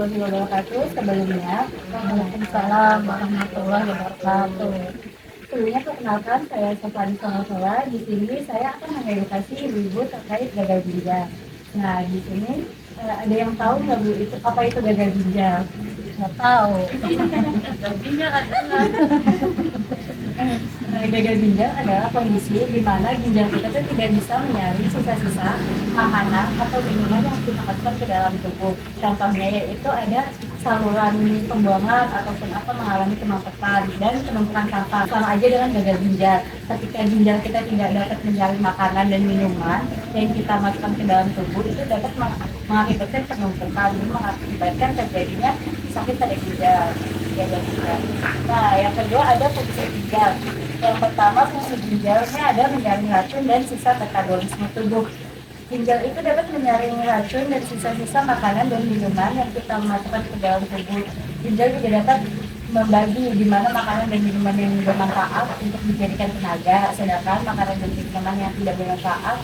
warahmatullahi wabarakatuh. Sebelumnya, Waalaikumsalam warahmatullahi wabarakatuh. Sebelumnya perkenalkan, saya Sofani Sonosola. Di sini saya akan mengedukasi ibu-ibu terkait gagal ginjal. Nah, di sini ada yang tahu nggak Bu itu apa itu gagal ginjal? Nggak tahu. Gagal ginjal adalah gagal ginjal adalah kondisi di mana ginjal kita itu tidak bisa menyaring sisa-sisa makanan atau minuman yang kita masukkan ke dalam tubuh. Contohnya yaitu ada saluran pembuangan ataupun apa mengalami kemacetan dan penumpukan sampah. Sama aja dengan gagal ginjal. Ketika ginjal kita tidak dapat menyaring makanan dan minuman yang kita masukkan ke dalam tubuh, itu dapat mengakibatkan penumpukan, mengakibatkan terjadinya sakit pada ginjal. Nah, yang kedua ada fungsi ginjal. Yang pertama, fungsi ginjalnya ada menyaring racun dan sisa metabolisme tubuh. Ginjal itu dapat menyaring racun dan sisa-sisa makanan dan minuman yang kita masukkan ke dalam tubuh. Ginjal juga dapat membagi di mana makanan dan minuman yang bermanfaat untuk dijadikan tenaga, sedangkan makanan dan minuman yang tidak bermanfaat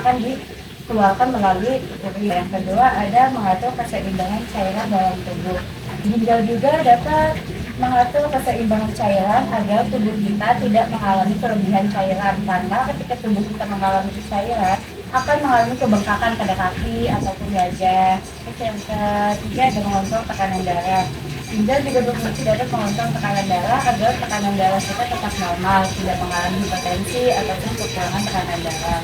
akan dikeluarkan melalui urin. Yang kedua ada mengatur keseimbangan cairan dalam tubuh. Ginjal juga dapat mengatur keseimbangan cairan agar tubuh kita tidak mengalami kelebihan cairan, karena ketika tubuh kita mengalami cairan akan mengalami kebengkakan pada kaki ataupun wajah. Terus yang ketiga ada mengontrol tekanan darah. Ginjal juga berfungsi dapat mengontrol tekanan darah agar tekanan darah kita tetap normal, tidak mengalami hipertensi ataupun kekurangan tekanan darah.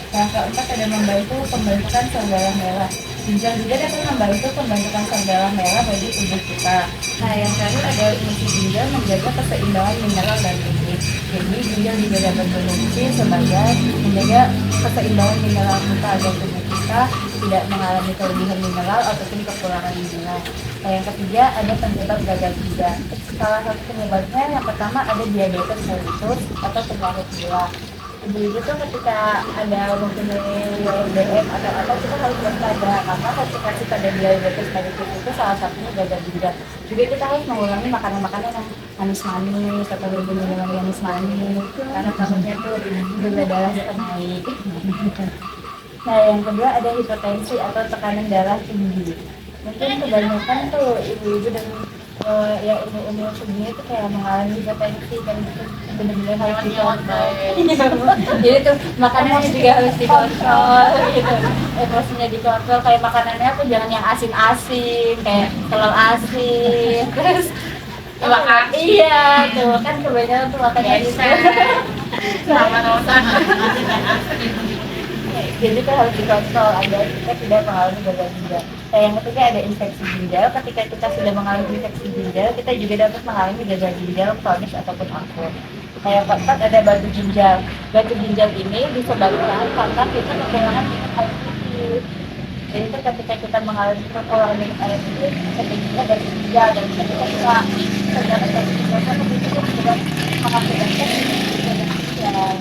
Yang keempat ada membantu pembentukan sel darah merah. Ginjal juga dapat membantu pembentukan sel darah merah bagi tubuh kita. Nah, yang terakhir ada fungsi ginjal menjaga keseimbangan mineral dan gizi. Jadi ginjal juga dapat berfungsi sebagai menjaga keseimbangan mineral kita agar tubuh kita tidak mengalami kelebihan mineral ataupun kekurangan mineral. Nah, yang ketiga ada penyebab gagal ginjal. Salah satu penyebabnya yang pertama ada diabetes mellitus atau penyakit gula. Ibu-ibu tuh ketika ada mempunyai BM atau apa kita harus waspada, karena komplikasi pada diabetes mellitus itu salah satunya gagal ginjal. Juga kita harus mengurangi makanan-makanan yang manis-manis atau berminum manis-manis, karena takutnya tuh gula darah kita naik. Nah, yang kedua ada hipertensi atau tekanan darah tinggi. Mungkin kebanyakan tuh ibu-ibu dan ya umur segini tuh kayak mengalami hipertensi dan itu benar-benar harus dikontrol. Jadi tuh makanannya juga harus dikontrol gitu, emosinya dikontrol, kayak makanannya tuh jangan yang asin-asin kayak telur asin terus iya tuh kan kebanyakan tuh makannya gitu. Jadi itu harus dikontrol agar kita tidak mengalami gagal ginjal. Nah, yang ketiga ada infeksi ginjal. Ketika kita sudah mengalami infeksi ginjal, kita juga dapat mengalami gagal ginjal kronis ataupun akut. Nah, yang keempat ada batu ginjal. Batu ginjal ini disebabkan karena kita kekurangan minum air putih. Jadi itu ketika kita mengalami kekurangan minum air putih, terjadinya batu ginjal, dan ketika kita terdapat batu ginjal, itu juga mengakibatkan gagal ginjal.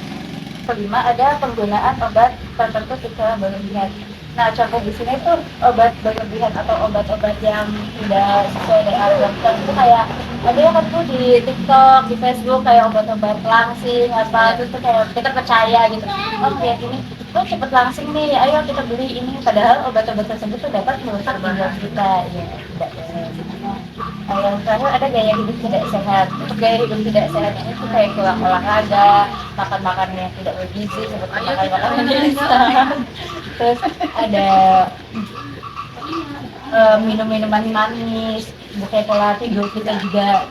Kelima ada penggunaan obat tertentu secara berlebihan. Nah, contoh di sini tuh obat berlebihan atau obat-obat yang tidak sesuai dengan dokter itu kayak ada yang kan tuh di TikTok, di Facebook kayak obat-obat langsing apa itu tuh kayak kita percaya gitu. Oh, kayak ini tuh cepet langsing nih, ayo kita beli ini. Padahal obat-obat tersebut tuh dapat merusak ginjal kita. Ya, tidak boleh. Nah, yang terakhir ada gaya hidup tidak sehat. Untuk gaya hidup tidak sehat itu kayak kurang olahraga, makan makanan yang tidak bergizi seperti makan makanan yang instan. Terus ada minum minuman manis, bukan pola tidur kita juga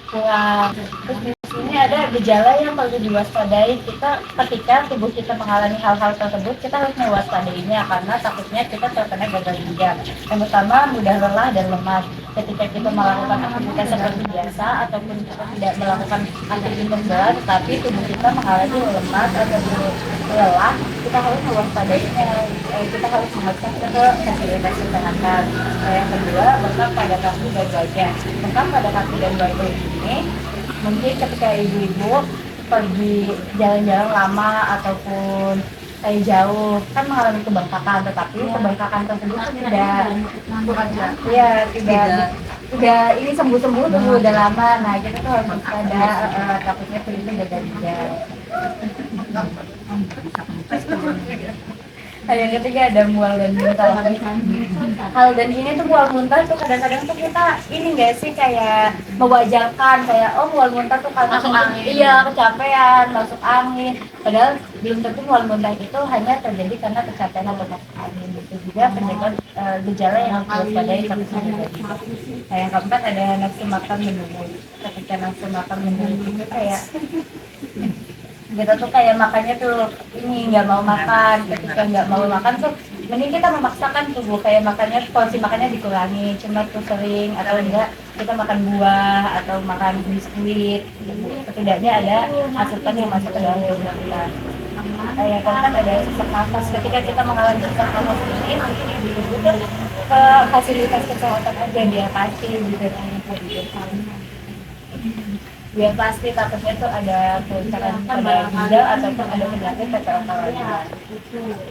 kurang. Terus di sini ada gejala yang perlu diwaspadai kita ketika tubuh kita mengalami hal-hal tersebut. Kita harus mewaspadainya karena takutnya kita terkena gagal ginjal. Yang pertama, mudah lelah dan lemas. Ketika kita melakukan aktivitas seperti biasa ataupun kita tidak melakukan aktivitas berat, tetapi tubuh kita mengalami lemas atau lelah, kita harus mewaspadainya. Kita harus mengajukan ke fasilitas kesehatan. Yang kedua, bengkak pada kaki dan wajah. Bengkak pada kaki dan wajah ini mungkin ketika ibu-ibu pergi jalan-jalan lama ataupun kayak jauh kan mengalami kebengkakan, tetapi kebengkakan tersebut tidak ini sembuh-sembuh tuh udah lama. Nah, kita tuh harus waspada, takutnya itu gagal ginjal. Yang ketiga ada mual dan muntah. Hal dan ini tuh mual muntah tuh kadang-kadang tuh kita ini nggak sih kayak mewajarkan kayak oh mual muntah tuh karena Masuk angin. iya kecapean, masuk angin. Padahal belum tentu mual muntah itu hanya terjadi karena kecapean atau masuk angin. Itu juga penjagaan gejala yang harus diwaspadai tapi tidak. Nah, yang keempat ada nafsu makan menurun. Ketika nafsu makan menurun itu kayak kita tuh kayak makannya tuh ini nggak mau makan. Ketika nggak mau makan tuh mending kita memaksakan tubuh kayak makannya porsi makannya dikurangi, cuma tuh sering atau enggak kita makan buah atau makan biskuit gitu. Setidaknya ada asupan yang masuk ke dalam tubuh kita. Kayak kan ada sesak nafas. Ketika kita mengalami sesak nafas ini itu ke fasilitas kesehatan aja dia pasti gitu biar pasti takutnya tuh ada kerusakan pada ginjal ataupun ada penyakit PPOK.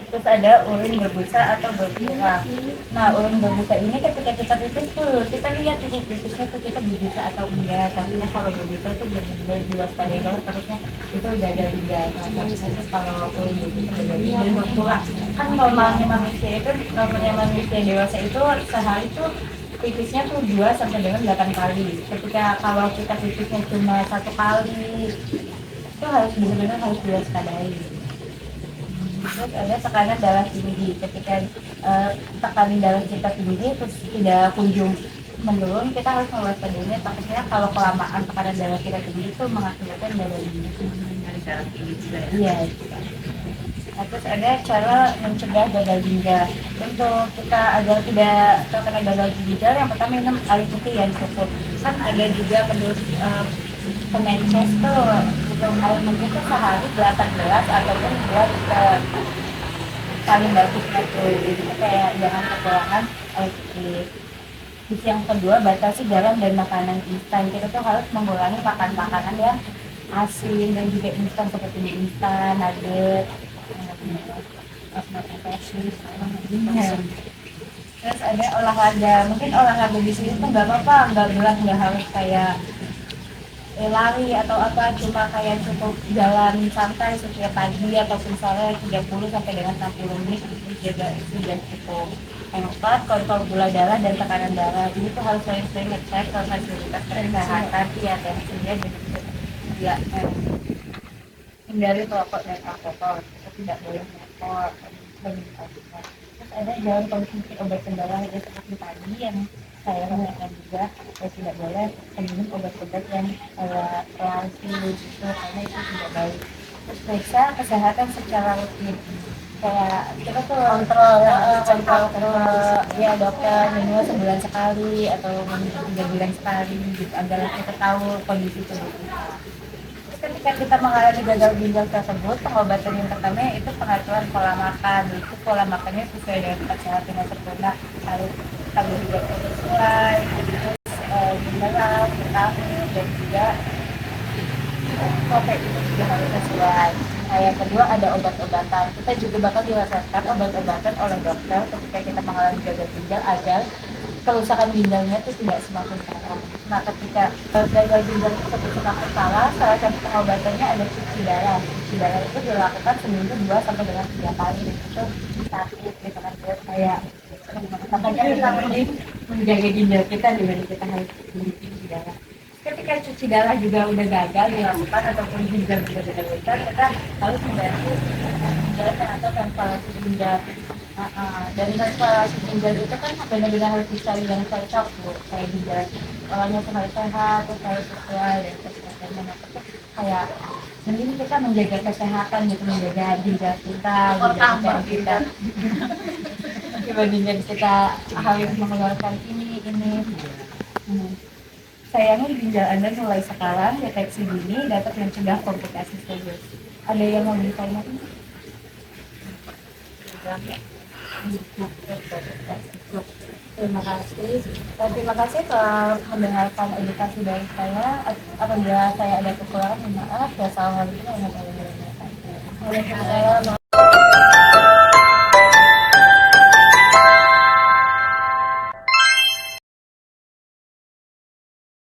Terus ada urin berbusa atau berkurang. Nah urin berbusa ini ketika kita pipis tuh kita lihat tuh pipisnya tuh kita berbusa atau enggak. Tapi kalau berbusa itu benar-benar diwaspadai banget takutnya itu udah ada ginjal. Nah terus kalau urin berbusa dan berkurang kan normalnya manusia dewasa itu sehari tuh pipisnya tuh 2 sampai dengan 8 kali. Ketika kalau kita pipisnya cuma 1 kali, itu harus benar-benar harus diwaspadai. Terus ada tekanan darah tinggi. Ketika tekanan darah kita tinggi terus tidak kunjung menurun, kita harus mewaspadainya. Takutnya kalau kelamaan tekanan darah kita tinggi itu mengakibatkan darah tinggi. Iya. Terus ada cara mencegah gagal ginjal. Untuk kita agar tidak terkena gagal ginjal, yang pertama minum air putih yang cukup. Kan ada juga Kemenkes tuh minum air putih itu sehari 8 gelas ataupun 2 liter. Paling bagusnya tuh, jadi kayak jangan kekurangan air putih. Terus yang kedua, batasi garam dan makanan instan. Kita tuh harus mengurangi makan makanan yang asin dan juga instan seperti mie instan, nugget. Terus ada olahraga, mungkin olahraga di sini tuh nggak apa-apa, nggak berat, nggak harus kayak lari atau apa, cuma kayak cukup jalan santai setiap pagi ataupun sore 30 sampai dengan 60 menit juga itu sudah cukup. Yang keempat, kontrol gula darah dan tekanan darah. Ini tuh harus sering-sering ngecek ke fasilitas kesehatan, ya tensinya dan juga hindari rokok dan alkohol. Kita tidak boleh merokok dan alkohol. Terus ada jangan konsumsi obat pendarah ya seperti tadi yang saya sampaikan juga, saya tidak boleh minum obat-obat yang pelangi gitu karena itu tidak baik. Terus periksa kesehatan secara rutin. Kayak kita tuh kontrol ke ya dokter minimal sebulan sekali atau 3 bulan sekali gitu agar kita tahu kondisi tubuh kita. Ketika kita mengalami gagal ginjal tersebut, pengobatan yang pertama itu pengaturan pola makan. Itu pola makannya sesuai dengan kesehatan yang sempurna, harus karbohidrat sesuai, terus mineral, vitamin dan juga protein itu juga harus sesuai. Nah, yang kedua ada obat-obatan. Kita juga bakal dirasakan obat-obatan oleh dokter ketika kita mengalami gagal ginjal agar kerusakan ginjalnya itu tidak semakin parah. Nah, ketika gagal ginjal tersebut semakin parah, salah satu pengobatannya ada cuci darah. Cuci darah itu dilakukan seminggu 2 sampai dengan 3 kali. Itu sakit, gitu kan, kayak makanya kita mending menjaga ginjal kita dibanding kita harus cuci darah. Ketika cuci darah juga udah gagal dilakukan ataupun ginjal juga gagal, kita harus membantu ginjal atau transplantasi ginjal. Dan transplantasi ginjal itu kan benar-benar harus dicari yang cocok bu, kayak ginjal orangnya tuh harus sehat, terus harus sesuai dan sebagainya. Kayak mending kita menjaga kesehatan gitu, menjaga ginjal kita, ginjal kita dibandingkan kita harus mengeluarkan ini. Sayangnya ginjal Anda mulai sekarang deteksi dini dapat mencegah komplikasi serius. Ada yang mau ditanya ini? Terima kasih telah mendengarkan edukasi dari saya. Apabila saya ada kekurangan, maaf. Wassalamualaikum warahmatullahi wabarakatuh.